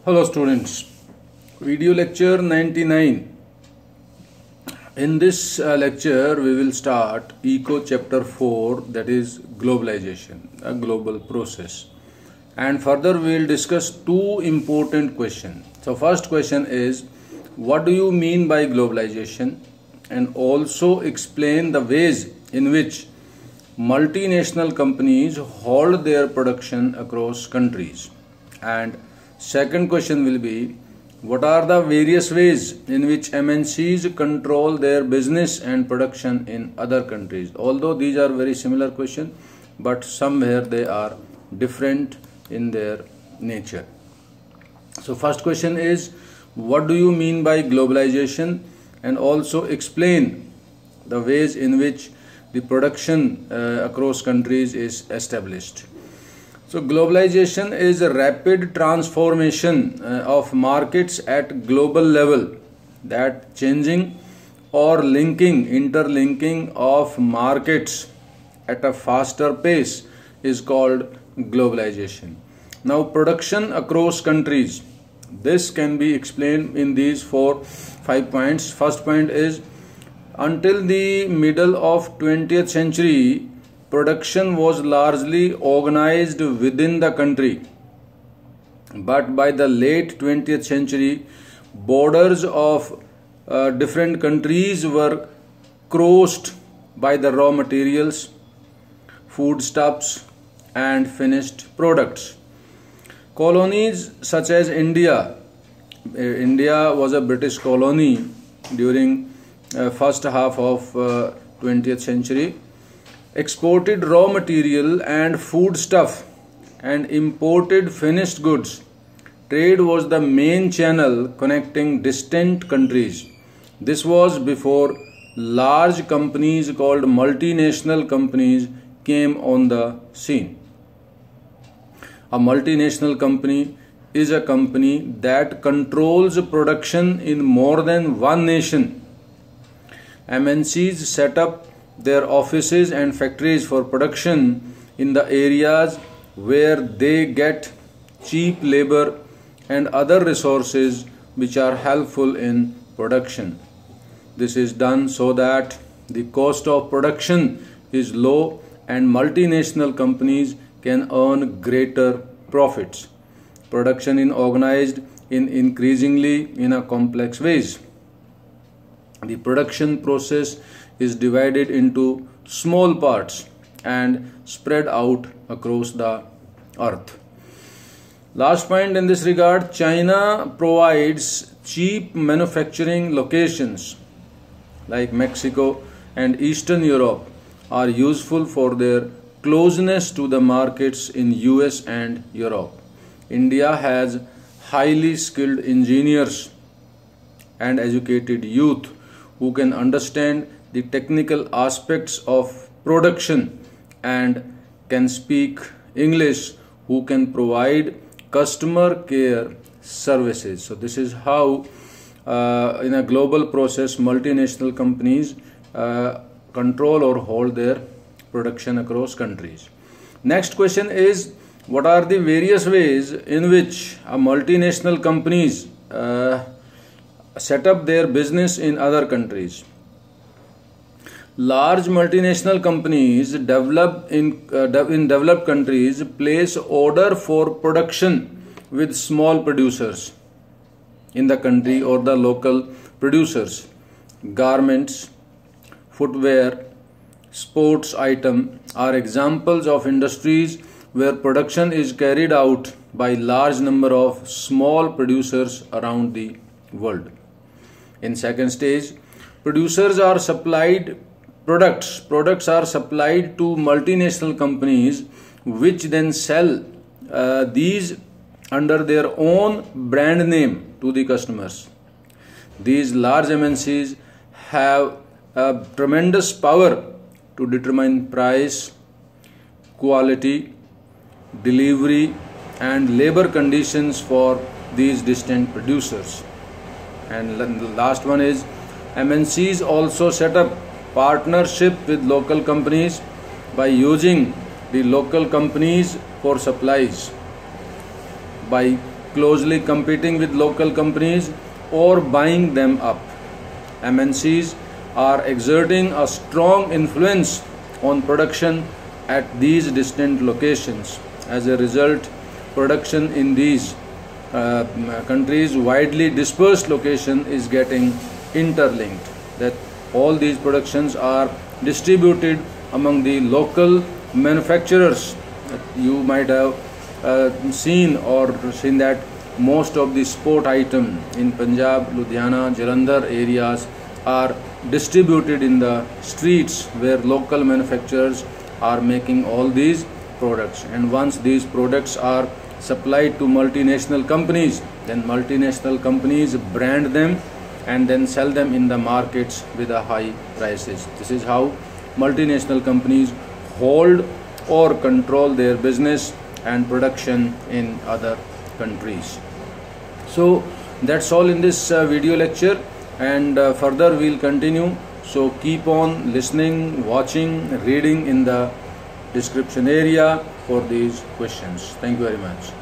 Hello students, video lecture 99. In this lecture we will start Eco chapter 4, that is globalization, a global process, and further we will discuss two important questions. So first question is, what do you mean by globalization, and also explain the ways in which multinational companies hold their production across countries. And second question will be, what are the various ways in which MNCs control their business and production in other countries? Although these are very similar questions, but somewhere they are different in their nature. So first question is, what do you mean by globalization, and also explain the ways in which the production across countries is established. So globalization is a rapid transformation of markets at global level, that changing or interlinking of markets at a faster pace is called globalization. Now production across countries, this can be explained in these 5 points. First point is, until the middle of 20th century, production was largely organized within the country. But by the late 20th century, borders of different countries were crossed by the raw materials, foodstuffs, and finished products. Colonies such as India was a British colony during first half of 20th century, exported raw material and foodstuff and imported finished goods. Trade was the main channel connecting distant countries. This was before large companies called multinational companies came on the scene. A multinational company is a company that controls production in more than one nation. MNCs set up their offices and factories for production in the areas where they get cheap labor and other resources which are helpful in production. This is done so that the cost of production is low and multinational companies can earn greater profits. Production is organized increasingly in a complex ways. The production process is divided into small parts and spread out across the earth. Last point in this regard, China provides cheap manufacturing locations like Mexico and Eastern Europe are useful for their closeness to the markets in US and Europe. India has highly skilled engineers and educated youth who can understand the technical aspects of production and can speak English, who can provide customer care services. So this is how in a global process multinational companies control or hold their production across countries. Next question is, what are the various ways in which multinational companies set up their business in other countries? Large multinational companies in developed countries place order for production with small producers in the country or the local producers. Garments, footwear, sports item are examples of industries where production is carried out by large number of small producers around the world. In second stage, products are supplied to multinational companies which then sell these under their own brand name to the customers. These large MNCs have a tremendous power to determine price, quality, delivery and labor conditions for these distant producers. And the last one is, MNCs also set up partnership with local companies by using the local companies for supplies. by closely competing with local companies or buying them up. MNCs are exerting a strong influence on production at these distant locations. As a result, production in these countries' widely dispersed location is getting interlinked. That all these productions are distributed among the local manufacturers. You might have seen that most of the sport item in Punjab, Ludhiana, Jalandhar areas are distributed in the streets where local manufacturers are making all these products. And once these products are supplied to multinational companies, then multinational companies brand them and then sell them in the markets with a high prices. This is how multinational companies hold or control their business and production in other countries. So that's all in this video lecture, and further we'll continue. So keep on listening, watching, reading in the description area for these questions. Thank you very much.